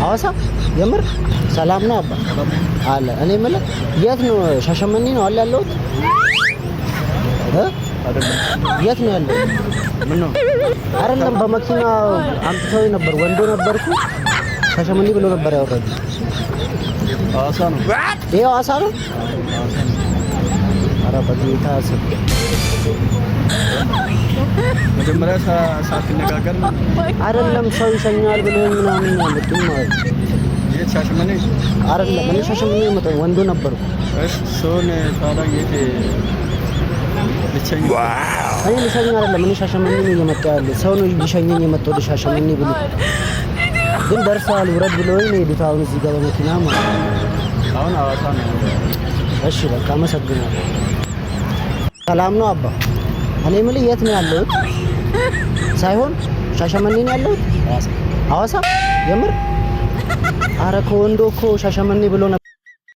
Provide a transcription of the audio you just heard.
ሐዋሳ የምር ሰላም ነው አባ አለ። እኔ የምልህ የት ነው? ሻሸመኔ ነው አለ ያለሁት የት ነው ያለው? ምን ነው? አይደለም በመኪና አምጥተው ነበር። ወንዶ ነበርኩ ሻሸመኔ ብሎ ነበር ያወራኝ። ሐዋሳ ነው ይሄ ሐዋሳ ነው። ኧረ በጌታ ስም መጀመሪያ ሳትነጋገር ነው አይደለም ሰው ይሸኛል ብሎ ምናምን ያመጡኝ ማለት ነው። የት ሻሸመኔ? አይደለም እኔ ሻሸመኔ መጣሁ ወንዶ ነበርኩ። እሺ ሶን ታዲያ የት ልትሸኝ? እኔ ልሸኝ አይደለም እኔ ሻሸመኔ ነው እየመጣሁ ያለው። ሰው ነው ሊሸኘኝ የመጣው ወደ ሻሸመኔ ብሎ ግን ደርሰዋል ውረድ ብሎኝ ነው የሄዱት። አሁን እዚህ ጋር በመኪና ማለት ነው። አሁን ሐዋሳ ነው። እሺ በቃ አመሰግናለሁ። ሰላም ነው አባ። እኔ የምልህ የት ነው ያለሁት? ሳይሆን ሻሸመኔ ነው ያለሁት። ሐዋሳ የምር? ኧረ ከወንዶ እኮ ሻሸመኔ ብሎ ነበር